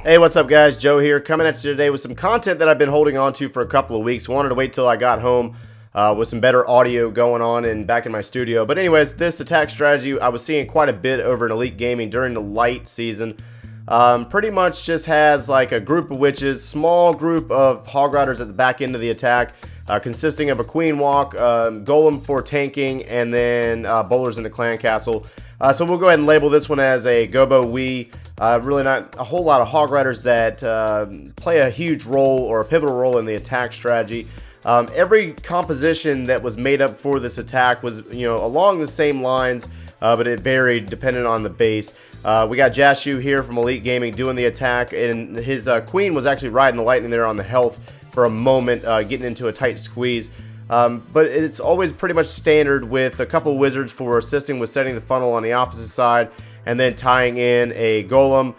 Hey, what's up guys? Joe here, coming at you today with some content that I've been holding on to for a couple of weeks. Wanted to wait till I got home with some better audio going on and back in my studio. But anyways, this attack strategy I was seeing quite a bit over in Elite Gaming during the light season. Pretty much just has like a group of witches, small group of hog riders at the back end of the attack, consisting of a queen walk, golem for tanking, and then bowlers in the clan castle. So we'll go ahead and label this one as a GoBoWi. Really not a whole lot of hog riders that play a huge role or a pivotal role in the attack strategy. Every composition that was made up for this attack was, along the same lines, but it varied depending on the base. We got Jashu here from Elite Gaming doing the attack, and his queen was actually riding the lightning there on the health for a moment, getting into a tight squeeze. But it's always pretty much standard with a couple of wizards for assisting with setting the funnel on the opposite side, and then tying in a golem,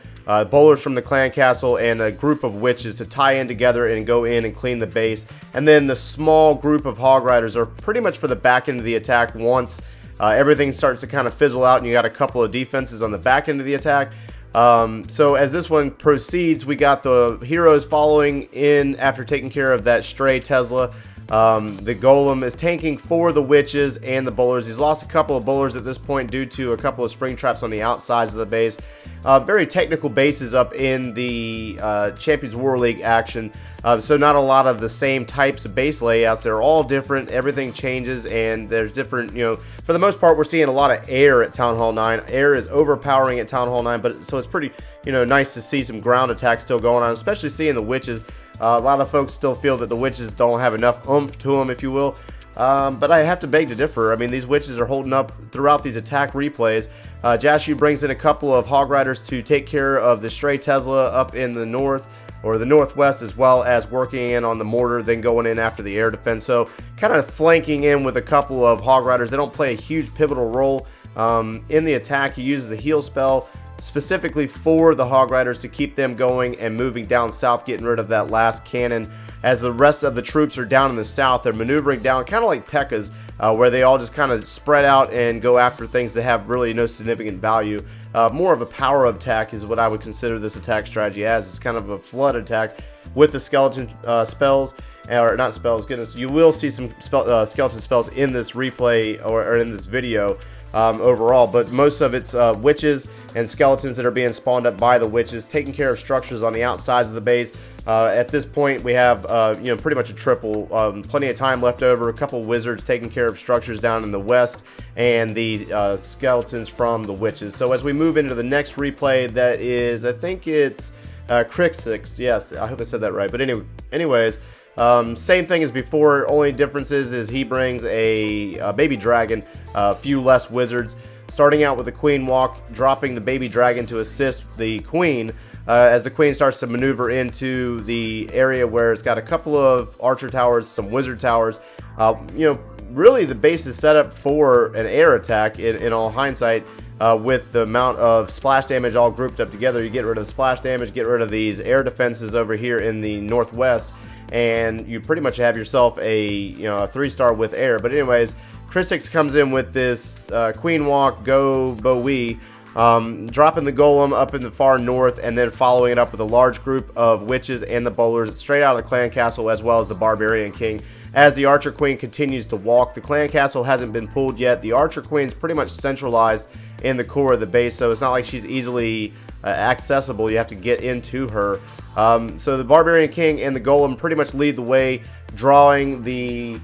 bowlers from the clan castle, and a group of witches to tie in together and go in and clean the base. And then the small group of hog riders are pretty much for the back end of the attack once everything starts to kind of fizzle out and you got a couple of defenses on the back end of the attack. So as this one proceeds, we got the heroes following in after taking care of that stray Tesla. The golem is tanking for the witches and the bowlers. He's lost a couple of bowlers at this point due to a couple of spring traps on the outsides of the base. Very technical bases up in the Champions War League action. So not a lot of the same types of base layouts. They're all different. Everything changes, and there's different, for the most part, we're seeing a lot of air at Town Hall 9. Air is overpowering at Town Hall 9, but so it's pretty, nice to see some ground attacks still going on, especially seeing the witches. A lot of folks still feel that the witches don't have enough oomph to them, if you will. But I have to beg to differ. I mean, these witches are holding up throughout these attack replays. Jashu brings in a couple of hog riders to take care of the stray Tesla up in the north or the northwest, as well as working in on the mortar, then going in after the air defense. So kind of flanking in with a couple of hog riders. They don't play a huge pivotal role in the attack. He uses the heal spell specifically for the hog riders to keep them going and moving down south, getting rid of that last cannon. As the rest of the troops are down in the south, they're maneuvering down kind of like P.E.K.K.A.s, where they all just kind of spread out and go after things that have really no significant value. More of a power attack is what I would consider this attack strategy as. It's kind of a flood attack with the skeleton spells, or not spells, goodness, you will see some skeleton spells in this replay or in this video overall, but most of it's witches and skeletons that are being spawned up by the witches, taking care of structures on the outsides of the base. At this point, we have pretty much a triple, plenty of time left over, a couple wizards taking care of structures down in the west, and the skeletons from the witches. So as we move into the next replay, that is, I think it's Crixix, yes, I hope I said that right, but anyways, same thing as before, only differences is he brings a baby dragon, a few less wizards, starting out with the queen walk, dropping the baby dragon to assist the queen as the queen starts to maneuver into the area where it's got a couple of archer towers, some wizard towers. Really the base is set up for an air attack in all hindsight. With the amount of splash damage all grouped up together, you get rid of the splash damage, get rid of these air defenses over here in the northwest, and you pretty much have yourself a 3-star with air. But anyways, Crixix comes in with this queen walk, GoBoWi, dropping the golem up in the far north, and then following it up with a large group of witches and the bowlers straight out of the clan castle, as well as the barbarian king. As the archer queen continues to walk, the clan castle hasn't been pulled yet. The archer queen's pretty much centralized in the core of the base, so it's not like she's easily accessible. You have to get into her. So the barbarian king and the golem pretty much lead the way, drawing the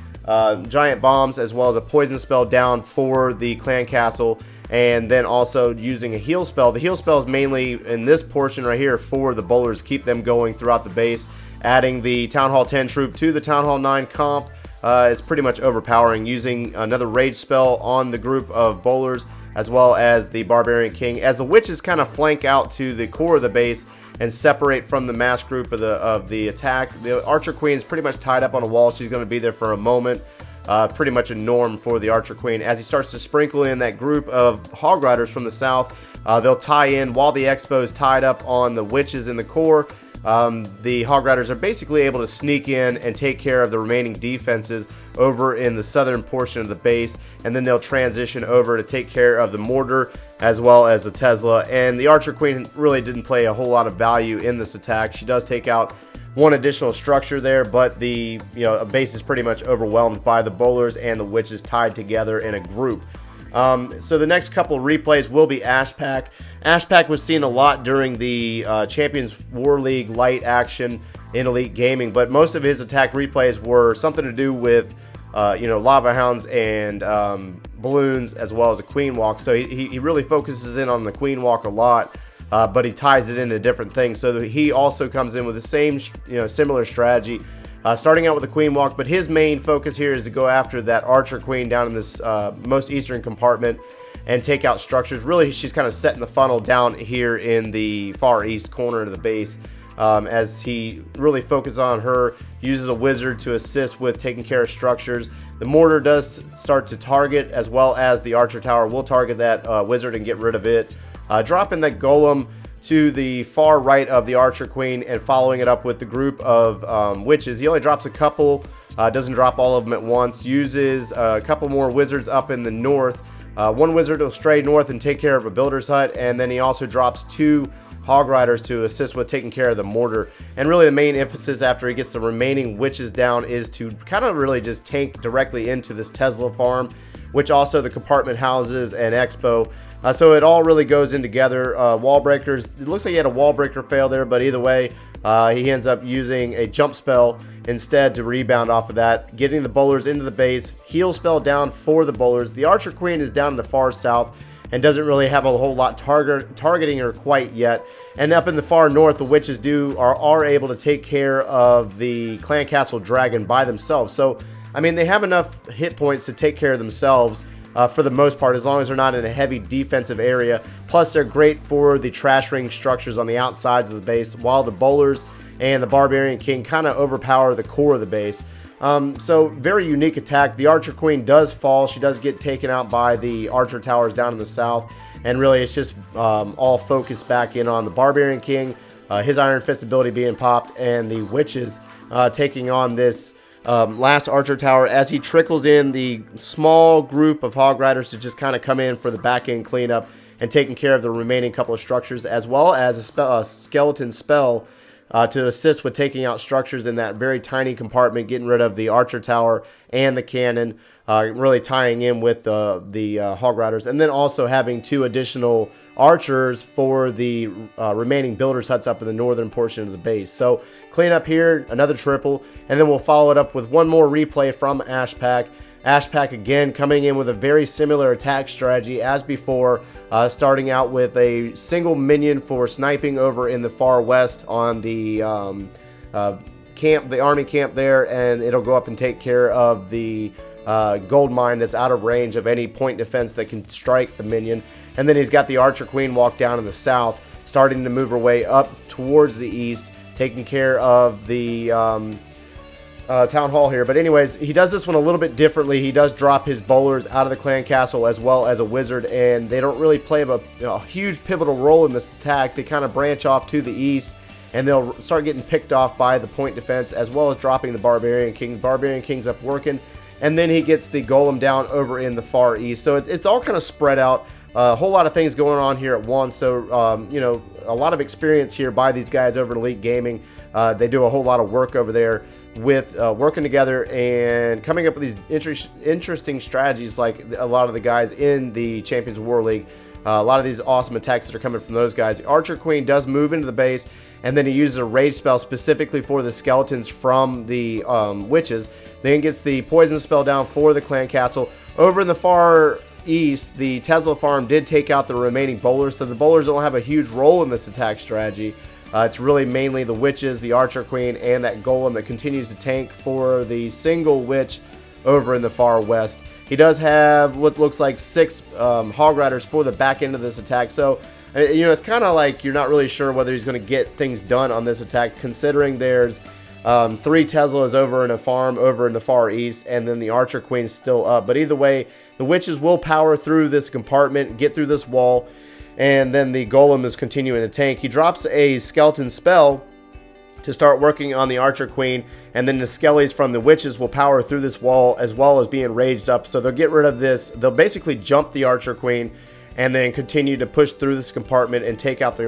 giant bombs as well as a poison spell down for the clan castle, and then also using a heal spell. The heal spell is mainly in this portion right here for the bowlers, keep them going throughout the base. Adding the Town Hall 10 troop to the Town Hall 9 comp, it's pretty much overpowering. Using another rage spell on the group of bowlers as well as the barbarian king, as the witches kind of flank out to the core of the base and separate from the mass group of the attack. The archer queen is pretty much tied up on a wall. She's going to be there for a moment. Pretty much a norm for the archer queen. As he starts to sprinkle in that group of hog riders from the south, they'll tie in while the expo is tied up on the witches in the core. the Hog Riders are basically able to sneak in and take care of the remaining defenses over in the southern portion of the base, and then they'll transition over to take care of the mortar as well as the Tesla. And the Archer Queen really didn't play a whole lot of value in this attack. She does take out one additional structure there, but the base is pretty much overwhelmed by the bowlers and the witches tied together in a group. So the next couple of replays will be Ashpack. Ashpack was seen a lot during the Champions War League light action in Elite Gaming, but most of his attack replays were something to do with lava hounds and balloons, as well as a queen walk. So he really focuses in on the queen walk a lot, but he ties it into different things. So he also comes in with the same similar strategy, starting out with the queen walk, but his main focus here is to go after that Archer Queen down in this most eastern compartment and take out structures. Really, she's kind of setting the funnel down here in the far east corner of the base. As he really focuses on her, uses a wizard to assist with taking care of structures. The mortar does start to target, as well as the archer tower will target that wizard and get rid of it. Dropping that golem to the far right of the Archer Queen and following it up with the group of witches. He only drops a couple, doesn't drop all of them at once. Uses a couple more wizards up in the north. One wizard will stray north and take care of a builder's hut, and then he also drops 2 Hog Riders to assist with taking care of the mortar. And really the main emphasis after he gets the remaining witches down is to kind of really just tank directly into this Tesla farm, which also the compartment houses and expo. So it all really goes in together. Wall breakers, it looks like he had a wall breaker fail there, but either way, he ends up using a jump spell instead to rebound off of that, getting the bowlers into the base. Heal spell down for the bowlers. The Archer Queen is down in the far south and doesn't really have a whole lot targeting her quite yet. And up in the far north, the witches are able to take care of the Clan Castle Dragon by themselves. So, I mean, they have enough hit points to take care of themselves for the most part, as long as they're not in a heavy defensive area. Plus, they're great for the trash ring structures on the outsides of the base, while the bowlers and the Barbarian King kind of overpower the core of the base. So very unique attack. The Archer Queen does fall. She does get taken out by the Archer Towers down in the south. And really it's just all focused back in on the Barbarian King, his Iron Fist ability being popped, and the witches taking on this last Archer Tower as he trickles in the small group of Hog Riders to just kind of come in for the back end cleanup and taking care of the remaining couple of structures, as well as a skeleton spell to assist with taking out structures in that very tiny compartment, getting rid of the Archer Tower and the cannon, really tying in with the Hog Riders, and then also having 2 additional archers for the remaining builders huts up in the northern portion of the base. So clean up here, another triple, and then we'll follow it up with one more replay from Ashpack. Ashpack again coming in with a very similar attack strategy as before, starting out with a single minion for sniping over in the far west on the camp, the army camp there, and it'll go up and take care of the gold mine that's out of range of any point defense that can strike the minion. And then he's got the Archer Queen walk down in the south, starting to move her way up towards the east, taking care of the town hall here. But anyways, he does this one a little bit differently. He does drop his bowlers out of the clan castle as well as a wizard, and they don't really play a huge pivotal role in this attack. They kind of branch off to the east, and they'll start getting picked off by the point defense, as well as dropping the Barbarian King. Barbarian King's up working, and then he gets the golem down over in the far east. So it's all kind of spread out. A whole lot of things going on here at once. So, a lot of experience here by these guys over in Elite Gaming. They do a whole lot of work over there with working together and coming up with these interesting strategies, like a lot of the guys in the Champions War League. A lot of these awesome attacks that are coming from those guys. The Archer Queen does move into the base, and then he uses a rage spell specifically for the skeletons from the witches. Then gets the poison spell down for the clan castle. Over in the far east, the Tesla farm did take out the remaining bowlers, so the bowlers don't have a huge role in this attack strategy. It's really mainly the witches, the Archer Queen, and that golem that continues to tank for the single witch over in the far west. He does have what looks like 6 Hog Riders for the back end of this attack, so it's kind of like you're not really sure whether he's going to get things done on this attack, considering there's 3 Teslas over in a farm over in the far east, and then the Archer Queen's still up. But either way, the witches will power through this compartment, get through this wall, and then the golem is continuing to tank. He drops a skeleton spell to start working on the Archer Queen, and then the skellies from the witches will power through this wall as well as being raged up. So they'll get rid of this. They'll basically jump the Archer Queen and then continue to push through this compartment and take out the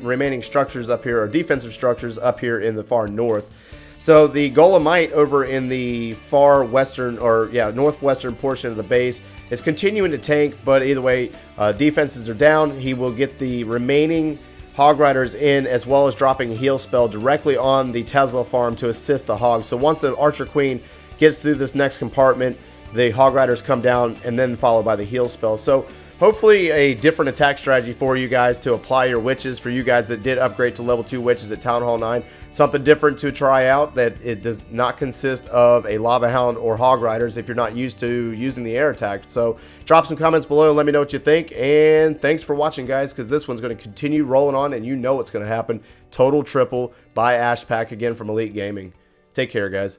remaining structures up here, or defensive structures up here in the far north. So the Golemite over in the far western, or northwestern portion of the base is continuing to tank, but either way, defenses are down. He will get the remaining Hog Riders in, as well as dropping a heal spell directly on the Tesla farm to assist the Hogs. So once the Archer Queen gets through this next compartment, the Hog Riders come down, and then followed by the heal spell. So hopefully a different attack strategy for you guys to apply your witches, for you guys that did upgrade to level 2 witches at Town Hall 9. Something different to try out, that it does not consist of a Lava Hound or Hog Riders if you're not used to using the air attack. So drop some comments below and let me know what you think. And thanks for watching, guys, because this one's going to continue rolling on, and you know what's going to happen. Total triple by Ash Pack again from Elite Gaming. Take care, guys.